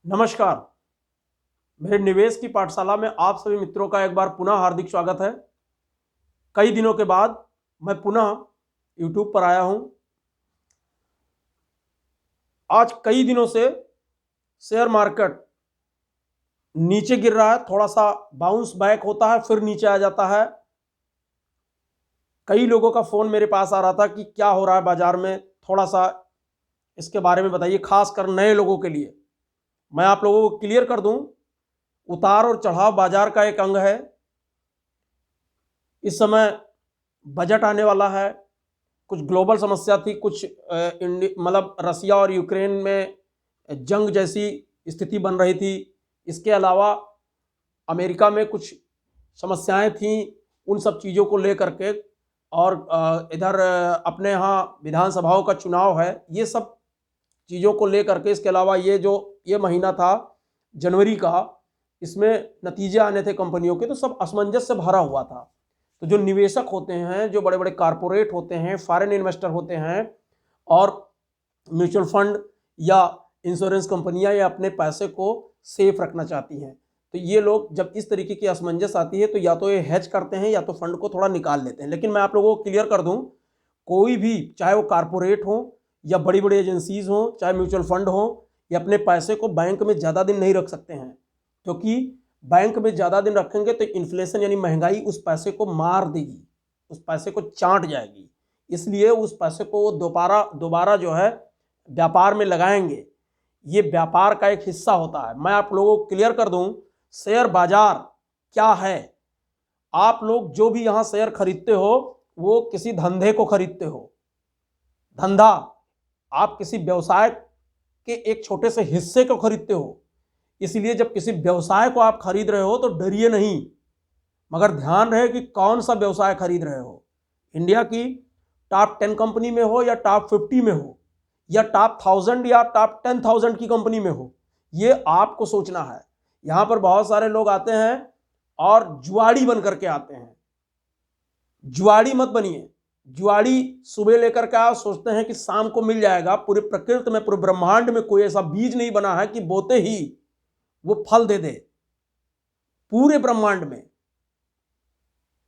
नमस्कार। मेरे निवेश की पाठशाला में आप सभी मित्रों का एक बार पुनः हार्दिक स्वागत है। कई दिनों के बाद मैं पुनः YouTube पर आया हूं। आज कई दिनों से शेयर मार्केट नीचे गिर रहा है, थोड़ा सा बाउंस बैक होता है फिर नीचे आ जाता है। कई लोगों का फोन मेरे पास आ रहा था कि क्या हो रहा है बाजार में, थोड़ा सा इसके बारे में बताइए, खासकर नए लोगों के लिए। मैं आप लोगों को क्लियर कर दूं, उतार और चढ़ाव बाजार का एक अंग है। इस समय बजट आने वाला है, कुछ ग्लोबल समस्या थी, कुछ मतलब रसिया और यूक्रेन में जंग जैसी स्थिति बन रही थी। इसके अलावा अमेरिका में कुछ समस्याएं थीं, उन सब चीज़ों को लेकर के, और इधर अपने यहाँ विधानसभाओं का चुनाव है, ये सब चीज़ों को लेकर के। इसके अलावा ये महीना था जनवरी का, इसमें नतीजे आने थे कंपनियों के, तो सब असमंजस से भरा हुआ था। तो जो निवेशक होते हैं, जो बड़े बड़े कारपोरेट होते हैं, फॉरेन इन्वेस्टर होते हैं, और म्यूचुअल फंड या इंश्योरेंस कंपनियां ये अपने पैसे को सेफ रखना चाहती हैं। तो ये लोग जब इस तरीके की असमंजस आती है तो या तो ये हेज करते हैं या तो फंड को थोड़ा निकाल लेते हैं। लेकिन मैं आप लोगों को क्लियर कर दूं, कोई भी, चाहे वो कारपोरेट हो या बड़ी बड़ी एजेंसीज हो, चाहे म्यूचुअल फंड हो, ये अपने पैसे को बैंक में ज़्यादा दिन नहीं रख सकते हैं, क्योंकि बैंक में ज़्यादा दिन रखेंगे तो इन्फ्लेशन यानी महंगाई उस पैसे को मार देगी, उस पैसे को चाट जाएगी। इसलिए उस पैसे को वो दोबारा जो है व्यापार में लगाएंगे। ये व्यापार का एक हिस्सा होता है। मैं आप लोगों को क्लियर कर दूं, शेयर बाजार क्या है। आप लोग जो भी यहाँ शेयर खरीदते हो वो किसी धंधे को खरीदते हो। धंधा, आप किसी व्यवसाय के एक छोटे से हिस्से को खरीदते हो। इसलिए जब किसी व्यवसाय को आप खरीद रहे हो तो डरिए नहीं, मगर ध्यान रहे कि कौन सा व्यवसाय खरीद रहे हो। इंडिया की टॉप 10 कंपनी में हो या टॉप 50 में हो या टॉप 1000 या टॉप 10,000 की कंपनी में हो, ये आपको सोचना है। यहां पर बहुत सारे लोग आते हैं और जुआड़ी बन करके आते हैं। जुआड़ी मत बनिए। जुआड़ी सुबह लेकर के आओ, सोचते हैं कि शाम को मिल जाएगा। पूरे प्रकृति में, पूरे ब्रह्मांड में कोई ऐसा बीज नहीं बना है कि बोते ही वो फल दे दे, पूरे ब्रह्मांड में।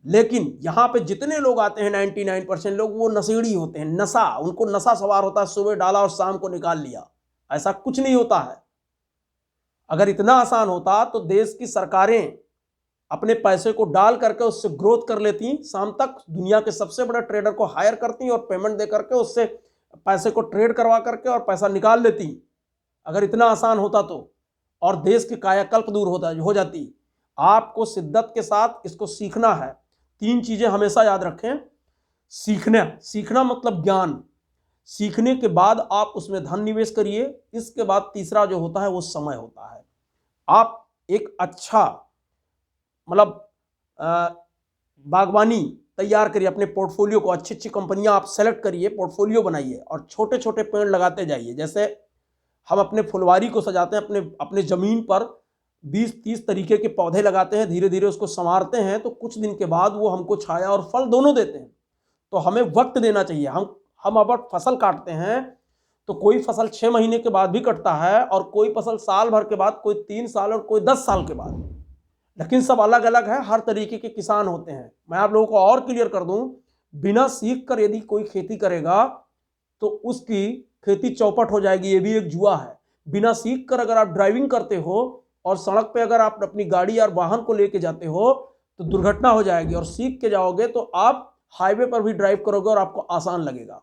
लेकिन यहां पे जितने लोग आते हैं 99% लोग वो नशेड़ी होते हैं। नशा, उनको नशा सवार होता है, सुबह डाला और शाम को निकाल लिया। ऐसा कुछ नहीं होता है। अगर इतना आसान होता तो देश की सरकारें अपने पैसे को डाल करके उससे ग्रोथ कर लेती, शाम तक दुनिया के सबसे बड़े ट्रेडर को हायर करती और पेमेंट दे करके उससे पैसे को ट्रेड करवा करके और पैसा निकाल लेती। अगर इतना आसान होता तो, और देश की कायाकल्प दूर हो जाती। आपको शिद्दत के साथ इसको सीखना है। 3 चीजें हमेशा याद रखें। सीखना मतलब ज्ञान। सीखने के बाद आप उसमें धन निवेश करिए। इसके बाद तीसरा जो होता है वो समय होता है। आप एक अच्छा मतलब बागवानी तैयार करिए, अपने पोर्टफोलियो को अच्छी अच्छी कंपनियां आप सेलेक्ट करिए, पोर्टफोलियो बनाइए और छोटे छोटे पेड़ लगाते जाइए। जैसे हम अपने फुलवारी को सजाते हैं, अपने जमीन पर 20-30 तरीके के पौधे लगाते हैं, धीरे धीरे उसको संवारते हैं, तो कुछ दिन के बाद वो हमको छाया और फल दोनों देते हैं। तो हमें वक्त देना चाहिए। हम अगर फसल काटते हैं तो कोई फसल 6 महीने के बाद भी कटता है, और कोई फसल साल भर के बाद, कोई 3 साल और कोई 10 साल के बाद। लेकिन सब अलग अलग है, हर तरीके के किसान होते हैं। मैं आप लोगों को और क्लियर कर दूं, बिना सीख कर यदि कोई खेती करेगा तो उसकी खेती चौपट हो जाएगी। ये भी एक जुआ है। बिना सीख कर अगर आप ड्राइविंग करते हो और सड़क पे अगर आप अपनी गाड़ी या वाहन को लेके जाते हो तो दुर्घटना हो जाएगी, और सीख के जाओगे तो आप हाईवे पर भी ड्राइव करोगे और आपको आसान लगेगा।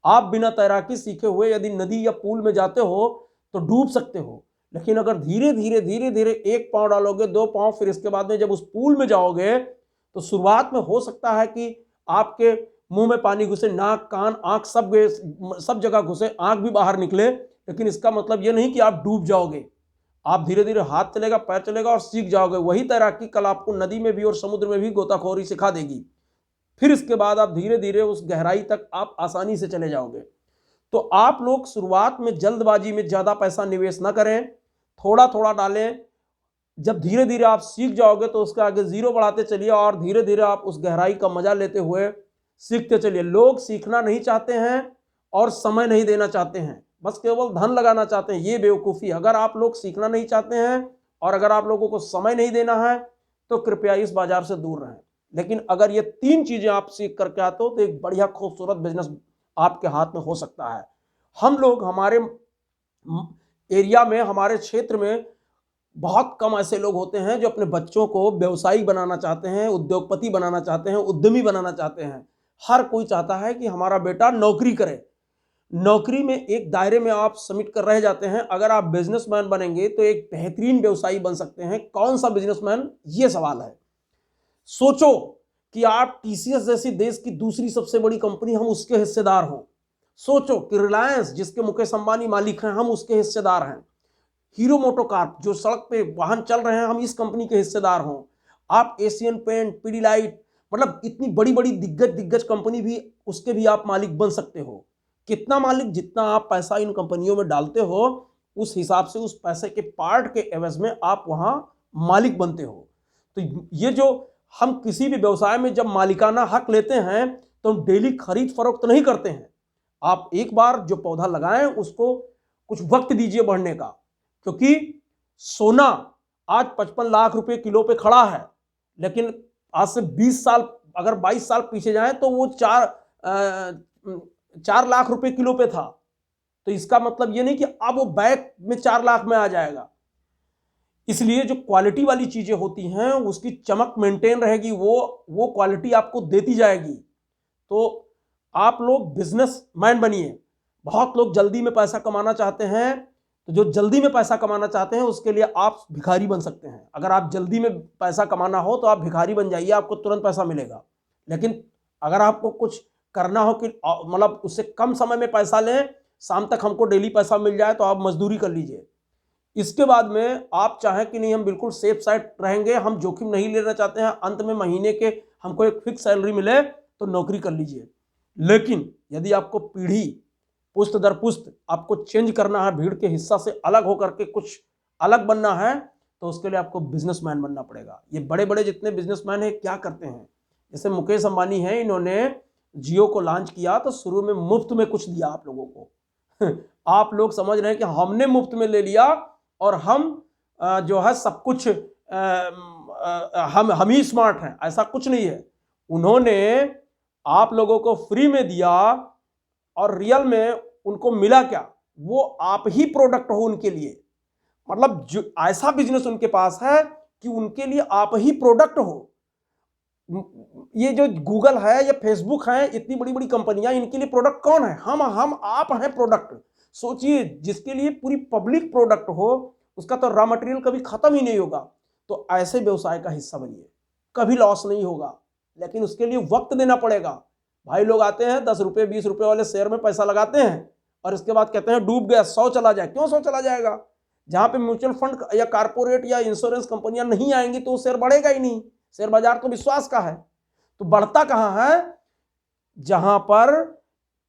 आप बिना तैराकी सीखे हुए यदि नदी या पूल में जाते हो तो डूब सकते हो। लेकिन अगर धीरे धीरे 1 पांव डालोगे, 2 पांव, फिर इसके बाद में जब उस पूल में जाओगे तो शुरुआत में हो सकता है कि आपके मुंह में पानी घुसे, नाक, कान, आंख सब जगह घुसे, आंख भी बाहर निकले, लेकिन इसका मतलब यह नहीं कि आप डूब जाओगे। आप धीरे धीरे हाथ चलेगा, पैर चलेगा और सीख जाओगे। वही तैराकी कल आपको नदी में भी और समुद्र में भी गोताखोरी सिखा देगी। फिर इसके बाद आप धीरे धीरे उस गहराई तक आप आसानी से चले जाओगे। तो आप लोग शुरुआत में जल्दबाजी में ज्यादा पैसा निवेश ना करें, थोड़ा थोड़ा डालें। जब धीरे धीरे आप सीख जाओगे तो उसके आगे जीरो बढ़ाते चलिए और धीरे धीरे आप उस गहराई का मजा लेते हुए सीखते चलिए। लोग सीखना नहीं चाहते हैं और समय नहीं देना चाहते हैं। बस केवल धन लगाना चाहते हैं, ये बेवकूफ़ी। अगर आप लोग सीखना नहीं चाहते हैं और अगर आप लोगों को समय नहीं देना है तो कृपया इस बाजार से दूर रहें। लेकिन अगर ये 3 चीजें आप सीख करके आते हो तो एक बढ़िया खूबसूरत बिजनेस आपके हाथ में हो सकता है। हम लोग हमारे एरिया में, हमारे क्षेत्र में बहुत कम ऐसे लोग होते हैं जो अपने बच्चों को व्यवसायी बनाना चाहते हैं, उद्योगपति बनाना चाहते हैं, उद्यमी बनाना चाहते हैं। हर कोई चाहता है कि हमारा बेटा नौकरी करे। नौकरी में एक दायरे में आप समिट कर रह जाते हैं। अगर आप बिजनेसमैन बनेंगे तो एक बेहतरीन व्यवसायी बन सकते हैं। कौन सा बिजनेसमैन, ये सवाल है। सोचो कि आप टीसीएस जैसी देश की दूसरी सबसे बड़ी कंपनी, हम उसके हिस्सेदार हों। सोचो कि रिलायंस, जिसके मुकेश अंबानी मालिक हैं, हम उसके हिस्सेदार हैं। हीरो मोटोकॉर्प, जो सड़क पे वाहन चल रहे हैं, हम इस कंपनी के हिस्सेदार हों। आप एशियन पेंट, पीडीलाइट, मतलब इतनी बड़ी बड़ी दिग्गज कंपनी भी, उसके भी आप मालिक बन सकते हो। कितना मालिक? जितना आप पैसा इन कंपनियों में डालते हो उस हिसाब से, उस पैसे के पार्ट के एवज में आप वहां मालिक बनते हो। तो ये जो हम किसी भी व्यवसाय में जब मालिकाना हक लेते हैं तो हम डेली खरीद फरोख्त नहीं करते हैं। आप एक बार जो पौधा लगाएं उसको कुछ वक्त दीजिए बढ़ने का, क्योंकि सोना आज 55 लाख रुपए किलो पे खड़ा है, लेकिन आज से 20 साल, अगर 22 साल पीछे जाएं तो वो 4 लाख रुपए किलो पे था। तो इसका मतलब ये नहीं कि अब वो बैक में 4 लाख में आ जाएगा। इसलिए जो क्वालिटी वाली चीजें होती हैं उसकी चमक मेंटेन रहेगी, वो क्वालिटी आपको देती जाएगी। तो आप लोग बिजनेसमैन बनिए। बहुत लोग जल्दी में पैसा कमाना चाहते हैं, तो जो जल्दी में पैसा कमाना चाहते हैं उसके लिए आप भिखारी बन सकते हैं। अगर आप जल्दी में पैसा कमाना हो तो आप भिखारी बन जाइए, आपको तुरंत पैसा मिलेगा। लेकिन अगर आपको कुछ करना हो कि मतलब उससे कम समय में पैसा लें, शाम तक हमको डेली पैसा मिल जाए, तो आप मजदूरी कर लीजिए। इसके बाद में आप चाहें कि नहीं हम बिल्कुल सेफ साइड रहेंगे, हम जोखिम नहीं लेना चाहते हैं, अंत में महीने के हमको एक फिक्स सैलरी मिले, तो नौकरी कर लीजिए। लेकिन यदि आपको पीढ़ी पुश्त दर पुश्त आपको चेंज करना है, भीड़ के हिस्सा से अलग होकर के कुछ अलग बनना है, तो उसके लिए आपको बिजनेसमैन बनना पड़ेगा। ये बड़े बड़े जितने बिजनेसमैन हैं क्या करते हैं, जैसे मुकेश अंबानी हैं, इन्होंने जियो को लॉन्च किया तो शुरू में मुफ्त में कुछ दिया आप लोगों को। आप लोग समझ रहे हैं कि हमने मुफ्त में ले लिया और हम जो है सब कुछ हम ही स्मार्ट हैं। ऐसा कुछ नहीं है। उन्होंने आप लोगों को फ्री में दिया और रियल में उनको मिला क्या? वो आप ही प्रोडक्ट हो उनके लिए। मतलब जो ऐसा बिजनेस उनके पास है कि उनके लिए आप ही प्रोडक्ट हो। ये जो गूगल है या फेसबुक है, इतनी बड़ी बड़ी कंपनियां, इनके लिए प्रोडक्ट कौन है? हम आप हैं प्रोडक्ट। सोचिए, जिसके लिए पूरी पब्लिक प्रोडक्ट हो, उसका तो रॉ मटेरियल कभी खत्म ही नहीं होगा। तो ऐसे व्यवसाय का हिस्सा बनिए, कभी लॉस नहीं होगा, लेकिन उसके लिए वक्त देना पड़ेगा। भाई लोग आते हैं 10 रुपए 20 रुपए वाले शेयर में पैसा लगाते हैं और इसके बाद कहते हैं डूब गया, 100 चला जाए। क्यों 100 चला जाएगा? जहां पे म्यूचुअल फंड या कारपोरेट या इंश्योरेंस कंपनियां नहीं आएंगी तो शेयर बढ़ेगा ही नहीं। शेयर बाजार तो विश्वास का है। तो बढ़ता कहां है? जहां पर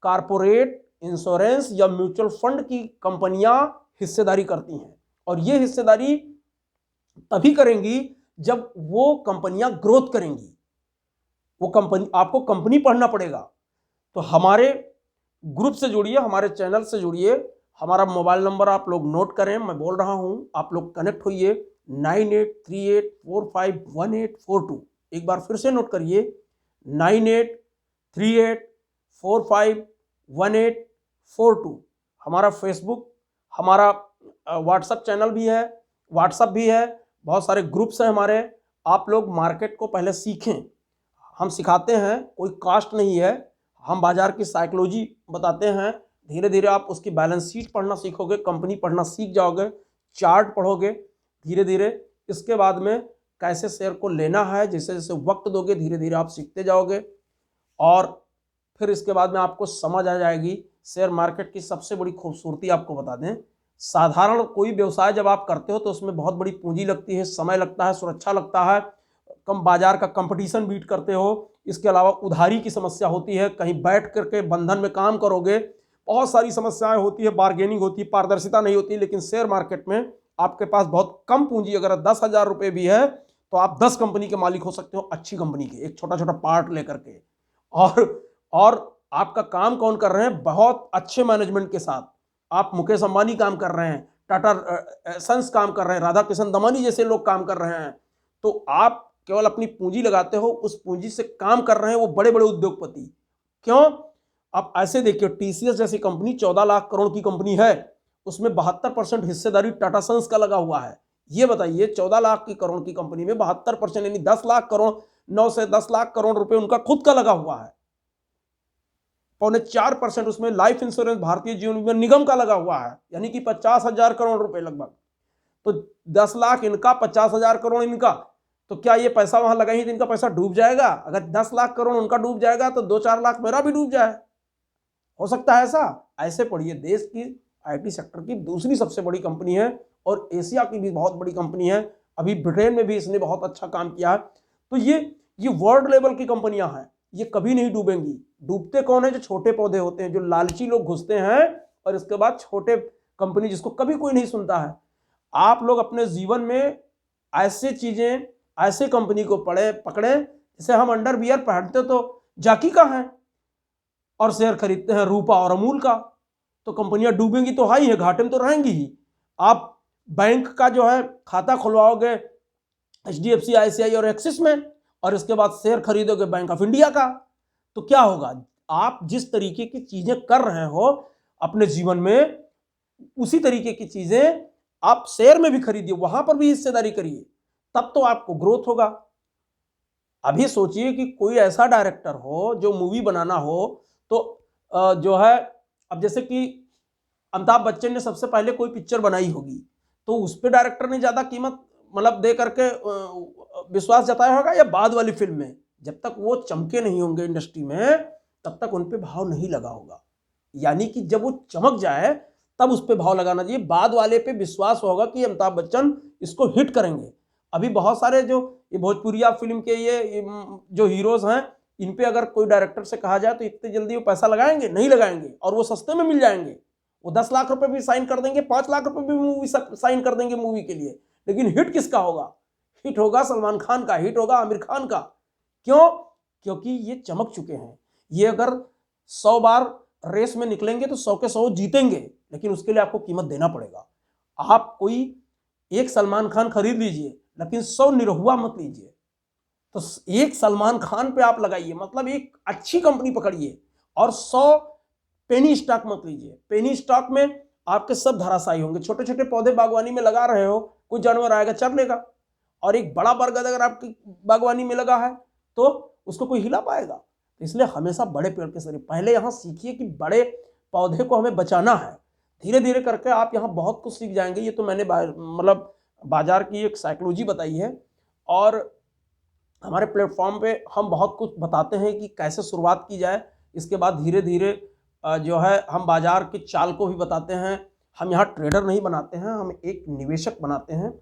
कारपोरेट, इंश्योरेंस या म्यूचुअल फंड की कंपनियां हिस्सेदारी करती हैं, और ये हिस्सेदारी तभी करेंगी जब वो कंपनियां ग्रोथ करेंगी। वो कंपनी, आपको कंपनी पढ़ना पड़ेगा। तो हमारे ग्रुप से जुड़िए, हमारे चैनल से जुड़िए। हमारा मोबाइल नंबर आप लोग नोट करें, मैं बोल रहा हूं, आप लोग कनेक्ट होइए 9838451842। एक बार फिर से नोट करिए 9838451842। हमारा फेसबुक, हमारा व्हाट्सएप चैनल भी है, व्हाट्सएप भी है, बहुत सारे ग्रुप्स हैं हमारे। आप लोग मार्केट को पहले सीखें, हम सिखाते हैं, कोई कास्ट नहीं है। हम बाजार की साइकोलॉजी बताते हैं। धीरे धीरे आप उसकी बैलेंस शीट पढ़ना सीखोगे, कंपनी पढ़ना सीख जाओगे, चार्ट पढ़ोगे धीरे धीरे। इसके बाद में कैसे शेयर को लेना है, जैसे जैसे वक्त दोगे धीरे धीरे आप सीखते जाओगे, और फिर इसके बाद में आपको समझ आ जाएगी। शेयर मार्केट की सबसे बड़ी खूबसूरती आपको बता दें, साधारण कोई व्यवसाय जब आप करते हो तो उसमें बहुत बड़ी पूंजी लगती है, समय लगता है, सुरक्षा लगता है, कम बाजार का कंपटीशन बीट करते हो। इसके अलावा उधारी की समस्या होती है, कहीं बैठ करके बंधन में काम करोगे, बहुत सारी समस्याएं होती है, बार्गेनिंग होती है, पारदर्शिता नहीं होती। लेकिन शेयर मार्केट में आपके पास बहुत कम पूंजी, अगर 10,000 रुपये भी है तो आप 10 कंपनी के मालिक हो सकते हो, अच्छी कंपनी के, एक छोटा छोटा पार्ट लेकर के। और आपका काम कौन कर रहे हैं? बहुत अच्छे मैनेजमेंट के साथ। आप मुकेश अंबानी काम कर रहे हैं, टाटा सन्स काम कर रहे हैं, राधा किशन दमानी जैसे लोग काम कर रहे हैं, तो आप केवल अपनी पूंजी लगाते हो, उस पूंजी से काम कर रहे हैं वो बड़े बड़े उद्योगपति। क्यों? आप ऐसे देखिए, टीसीएस जैसी कंपनी 14 लाख करोड़ की कंपनी है, उसमें 72% हिस्सेदारी टाटा सन्स का लगा हुआ है। ये बताइए 14 लाख की करोड़ की कंपनी में 72% यानी 10 लाख करोड़, 9 से 10 लाख करोड़ रुपए उनका खुद का लगा हुआ है। 4.25% उसमें लाइफ इंश्योरेंस भारतीय जीवन बीमा निगम का लगा हुआ है, यानी कि 50,000 करोड़ रुपए लगभग। तो 10 लाख इनका, 50,000 करोड़ इनका, तो क्या ये पैसा वहां लगाएंगे तो इनका पैसा डूब जाएगा? अगर 10 लाख करोड़ उनका डूब जाएगा तो 2-4 लाख मेरा भी डूब जाए, हो सकता है ऐसा? ऐसे पढ़िए, देश की आईटी सेक्टर की दूसरी सबसे बड़ी कंपनी है और एशिया की भी बहुत बड़ी कंपनी है। अभी ब्रिटेन में भी इसने बहुत अच्छा काम किया है। तो ये वर्ल्ड लेवल की कंपनियां हैं, ये कभी नहीं डूबेंगी। डूबते कौन है? जो छोटे पौधे होते हैं, जो लालची लोग घुसते हैं और इसके बाद छोटे कंपनी जिसको कभी कोई नहीं सुनता है। आप लोग अपने जीवन में ऐसे चीजें, ऐसे कंपनी को पकड़े, जैसे हम अंडरवियर पहनते तो जाकी का है और शेयर खरीदते हैं रूपा और अमूल का, तो कंपनियां डूबेंगी तो हाई है, घाटे में तो रहेंगी ही। आप बैंक का जो है खाता खुलवाओगे एचडीएफसी, आईसीआई और एक्सिस में, और इसके बाद शेयर खरीदोगे बैंक ऑफ इंडिया का, तो क्या होगा? आप जिस तरीके की चीजें कर रहे हो अपने जीवन में, उसी तरीके की चीजें आप शेयर में भी खरीदिए, वहां पर भी हिस्सेदारी करिए, तब तो आपको ग्रोथ होगा। अभी सोचिए कि कोई ऐसा डायरेक्टर हो जो मूवी बनाना हो, तो जो है, अब जैसे कि अमिताभ बच्चन ने सबसे पहले कोई पिक्चर बनाई होगी, तो उस पर डायरेक्टर ने ज्यादा कीमत मतलब दे करके विश्वास जताया होगा, या बाद वाली फिल्म में? जब तक वो चमके नहीं होंगे इंडस्ट्री में, तब तक उन पे भाव नहीं लगा होगा। यानी कि जब वो चमक जाए तब उस पे भाव लगाना चाहिए, बाद वाले पे विश्वास होगा कि अमिताभ बच्चन इसको हिट करेंगे। अभी बहुत सारे जो ये भोजपुरिया फिल्म के ये जो हीरोज हैं, इन पे अगर कोई डायरेक्टर से कहा जाए तो इतनी जल्दी वो पैसा लगाएंगे? नहीं लगाएंगे, और वो सस्ते में मिल जाएंगे। वो 10 लाख रुपए भी साइन कर देंगे, 5 लाख रुपए भी मूवी साइन कर देंगे मूवी के लिए, लेकिन हिट किसका होगा? हिट होगा सलमान खान का, हिट होगा आमिर खान का। क्यों? क्योंकि ये चमक चुके हैं। ये अगर 100 बार रेस में निकलेंगे तो 100 के 100 जीतेंगे, लेकिन उसके लिए आपको कीमत देना पड़ेगा। आप कोई एक सलमान खान खरीद लीजिए, लेकिन 100 निरहुआ मत लीजिए। तो एक सलमान खान पे आप लगाइए, मतलब एक अच्छी कंपनी पकड़िए, और 100 पेनी स्टॉक मत लीजिए। पेनी स्टॉक में आपके सब धराशायी होंगे। छोटे छोटे पौधे बागवानी में लगा रहे हो, कोई जानवर आएगा चर लेगा, और एक बड़ा बरगद अगर आपकी बागवानी में लगा है तो उसको कोई हिला पाएगा? इसलिए हमेशा बड़े पेड़ के सर पहले यहाँ सीखिए कि बड़े पौधे को हमें बचाना है। धीरे धीरे करके आप यहाँ बहुत कुछ सीख जाएंगे। ये तो मैंने मतलब बाजार की एक साइकोलॉजी बताई है, और हमारे प्लेटफॉर्म पे हम बहुत कुछ बताते हैं कि कैसे शुरुआत की जाए। इसके बाद धीरे धीरे जो है हम बाजार की चाल को भी बताते हैं। हम यहाँ ट्रेडर नहीं बनाते हैं, हम एक निवेशक बनाते हैं।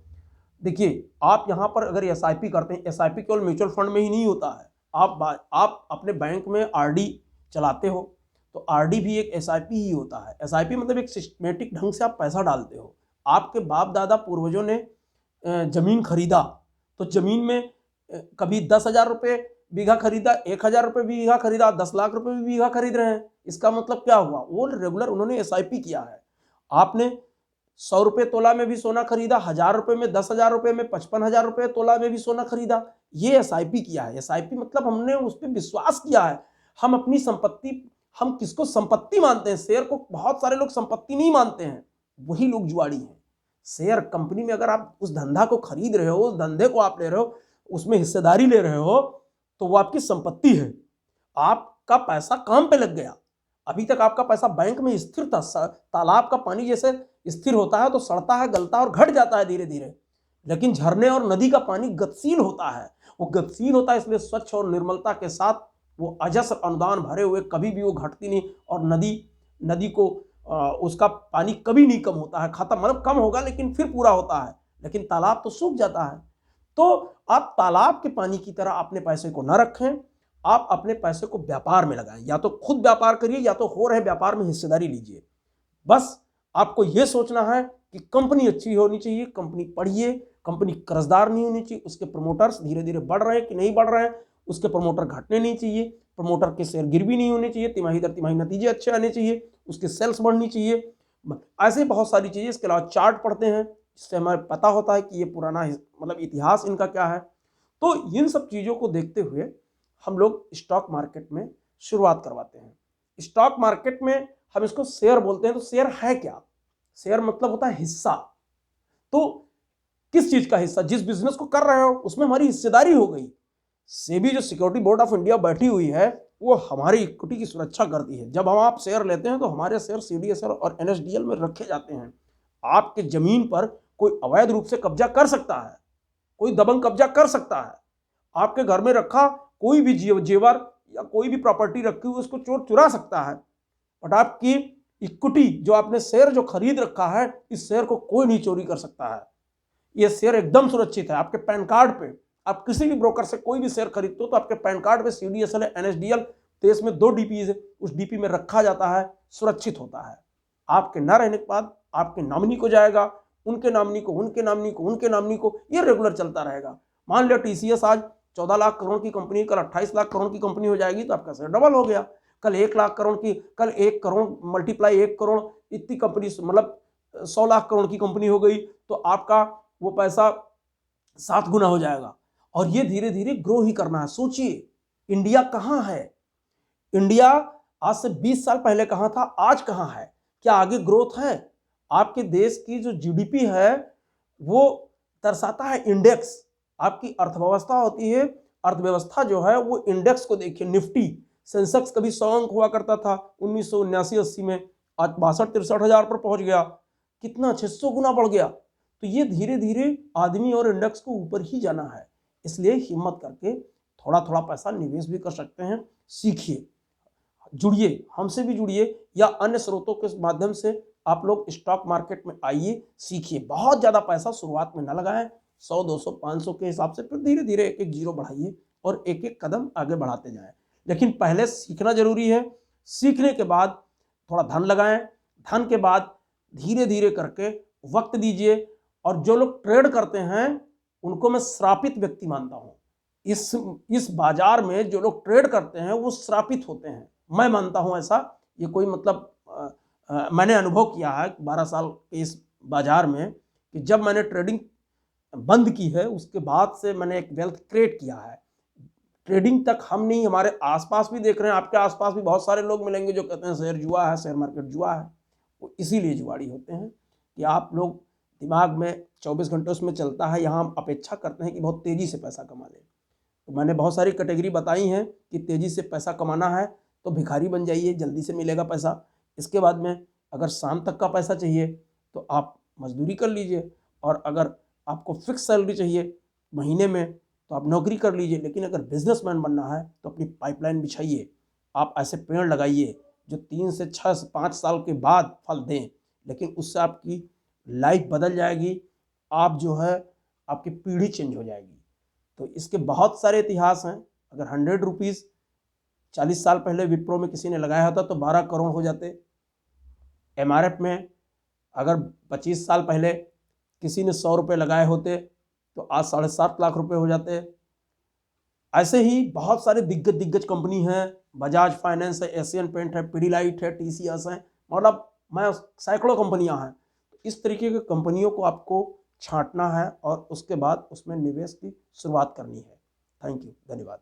देखिए, आप यहाँ पर अगर एसआईपी करते हैं, एसआईपी केवल म्यूचुअल फंड में ही नहीं होता है। आप अपने बैंक में आरडी चलाते हो, तो आरडी भी एक एसआईपी ही होता है। एसआईपी मतलब एक सिस्टमेटिक ढंग से आप पैसा डालते हो। आपके बाप दादा पूर्वजों ने जमीन खरीदा, तो जमीन में कभी 10,000 रुपये बीघा खरीदा, 1,000 रुपये बीघा खरीदा, 10 लाख रुपये भी बीघा खरीद रहे हैं। इसका मतलब क्या हुआ? वो रेगुलर उन्होंने एसआईपी किया है। आपने 100 रुपये तोला में भी सोना खरीदा, 1,000 रुपये में, 10,000 रुपये में, 55,000 रुपये तोला में भी सोना खरीदा, ये एसआईपी किया है। एसआईपी मतलब हमने उस पर विश्वास किया है। हम अपनी संपत्ति, हम किसको संपत्ति मानते हैं? शेयर को बहुत सारे लोग संपत्ति नहीं मानते हैं, वही लोग जुआड़ी हैं। शेयर कंपनी में अगर आप उस धंधा को खरीद रहे हो, उस धंधे को आप ले रहे हो, उसमें हिस्सेदारी ले रहे हो, तो वो आपकी संपत्ति है। आपका पैसा काम पे लग गया। अभी तक आपका पैसा बैंक में स्थिर था। तालाब का पानी जैसे स्थिर होता है तो सड़ता है, गलता है और घट जाता है धीरे धीरे, लेकिन झरने और नदी का पानी गतिशील होता है। वो गतिशील होता है इसलिए स्वच्छ और निर्मलता के साथ वो अजस्र अनुदान भरे हुए, कभी भी वो घटती नहीं। और नदी को उसका पानी कभी नहीं कम होता है, खत्म मतलब कम होगा लेकिन फिर पूरा होता है। लेकिन तालाब तो सूख जाता है। तो आप तालाब के पानी की तरह अपने पैसे को न रखें, आप अपने पैसे को व्यापार में लगाएं। या तो खुद व्यापार करिए, या तो हो रहे व्यापार में हिस्सेदारी लीजिए। बस आपको यह सोचना है कि कंपनी अच्छी होनी चाहिए, कंपनी पढ़िए, कंपनी कर्जदार नहीं होनी चाहिए, उसके प्रमोटर्स धीरे धीरे बढ़ रहे हैं कि नहीं बढ़ रहे हैं, उसके प्रमोटर घटने नहीं चाहिए, प्रमोटर के शेयर गिरवी नहीं होने चाहिए, तिमाही दर तिमाही नतीजे अच्छे आने चाहिए, उसके सेल्स बढ़नी चाहिए, ऐसे बहुत सारी चीज़ें। इसके अलावा चार्ट पढ़ते हैं, इससे हमें पता होता है कि ये पुराना मतलब इतिहास इनका क्या है। तो इन सब चीज़ों को देखते हुए हम लोग स्टॉक मार्केट में शुरुआत करवाते हैं। स्टॉक मार्केट में हम इसको शेयर बोलते हैं। तो शेयर है क्या? शेयर मतलब होता है हिस्सा। तो किस चीज का हिस्सा? जिस बिजनेस को कर रहे हो उसमें हमारी हिस्सेदारी हो गई। सेबी जो सिक्योरिटी बोर्ड ऑफ इंडिया बैठी हुई है वो हमारी इक्विटी की सुरक्षा करती है। जब हम आप शेयर लेते हैं तो हमारे शेयर सीडीएसएल और एनएसडीएल में रखे जाते हैं। आपके जमीन पर कोई अवैध रूप से कब्जा कर सकता है, कोई दबंग कब्जा कर सकता है। आपके घर में रखा कोई भी जेवर या कोई भी प्रॉपर्टी रखी हुई उसको चोर चुरा सकता है। बट आपकी इक्विटी जो आपने शेयर जो खरीद रखा है, इस शेयर को कोई नहीं चोरी कर सकता है। ये शेयर एकदम सुरक्षित है। आपके पैन कार्ड पे, आप किसी भी ब्रोकर से कोई भी शेयर खरीदते हो तो आपके पैन कार्ड पे सीडीएसएल एनएसडीएल, देश में 2 डीपी है, उस डीपी में रखा जाता है, सुरक्षित होता है। आपके न रहने के बाद आपके नॉमिनी को जाएगा, उनके नॉमिनी को, उनके नॉमिनी को, उनके नॉमिनी को, ये रेगुलर चलता रहेगा। मान लिया टीसीएस आज 14 लाख करोड़ की कंपनी, कल 28 लाख करोड़ की कंपनी हो जाएगी तो आपका शेयर डबल हो गया। कल 1 लाख करोड़ की, कल 1 करोड़ मल्टीप्लाई 1 करोड़ इतनी कंपनी, मतलब 100 लाख करोड़ की कंपनी हो गई तो आपका वो पैसा 7 गुना हो जाएगा। और ये धीरे धीरे ग्रो ही करना है। सोचिए इंडिया कहाँ है? इंडिया आज से 20 साल पहले कहाँ था, आज कहाँ है? क्या आगे ग्रोथ है? आपके देश की जो जीडीपी है वो दर्शाता है इंडेक्स। आपकी अर्थव्यवस्था होती है, अर्थव्यवस्था जो है वो इंडेक्स को देखिए। निफ्टी सेंसेक्स कभी 100 अंक हुआ करता था 1979-80 में, आज 62-63 हजार पर पहुंच गया। कितना? 600 गुना बढ़ गया। तो ये धीरे धीरे आदमी और इंडेक्स को ऊपर ही जाना है। इसलिए हिम्मत करके थोड़ा थोड़ा पैसा निवेश भी कर सकते हैं। सीखिए, जुड़िए, हमसे भी जुड़िए या अन्य स्रोतों के माध्यम से आप लोग स्टॉक मार्केट में आइए, सीखिए। बहुत ज़्यादा पैसा शुरुआत में न लगाएं, 100, 200, 500 के हिसाब से, फिर धीरे धीरे एक एक जीरो बढ़ाइए और एक एक कदम आगे बढ़ाते जाएं। लेकिन पहले सीखना जरूरी है। सीखने के बाद थोड़ा धन लगाएं, धन के बाद धीरे धीरे करके वक्त दीजिए। और जो लोग ट्रेड करते हैं उनको मैं श्रापित व्यक्ति मानता हूं। इस बाजार में जो लोग ट्रेड करते हैं वो श्रापित होते हैं, मैं मानता हूं ऐसा। ये कोई मतलब मैंने अनुभव किया है 12 साल के इस बाजार में कि जब मैंने ट्रेडिंग बंद की है उसके बाद से मैंने एक वेल्थ क्रिएट किया है। ट्रेडिंग तक हम नहीं, हमारे आसपास भी देख रहे हैं, आपके आसपास भी बहुत सारे लोग मिलेंगे जो कहते हैं शेयर जुआ है, शेयर मार्केट जुआ है। वो इसीलिए जुआड़ी होते हैं कि आप लोग दिमाग में 24 घंटे उसमें चलता है, यहाँ हम अपेक्षा करते हैं कि बहुत तेज़ी से पैसा कमा लें। तो मैंने बहुत सारी कैटेगरी बताई हैं कि तेज़ी से पैसा कमाना है तो भिखारी बन जाइए, जल्दी से मिलेगा पैसा। इसके बाद में अगर शाम तक का पैसा चाहिए तो आप मजदूरी कर लीजिए, और अगर आपको फिक्स सैलरी चाहिए महीने में तो आप नौकरी कर लीजिए। लेकिन अगर बिजनेसमैन बनना है तो अपनी पाइपलाइन बिछाइए। आप ऐसे पेड़ लगाइए जो 3 से 6 से 5 साल के बाद फल दें, लेकिन उससे आपकी लाइफ बदल जाएगी। आप जो है आपकी पीढ़ी चेंज हो जाएगी। तो इसके बहुत सारे इतिहास हैं। अगर 100 रुपीज़ 40 साल पहले विप्रो में किसी ने लगाया होता तो 12 करोड़ हो जाते। एमआरएफ में अगर 25 साल पहले किसी ने 100 रुपये लगाए होते तो आज 7.5 लाख रुपए हो जाते। ऐसे ही बहुत सारे दिग्गज कंपनी हैं, बजाज फाइनेंस है, एशियन पेंट है, पीडीलाइट है, टीसीएस है, मतलब मैं सैकड़ों कंपनियां हैं। तो इस तरीके की कंपनियों को आपको छांटना है और उसके बाद उसमें निवेश की शुरुआत करनी है। थैंक यू, धन्यवाद।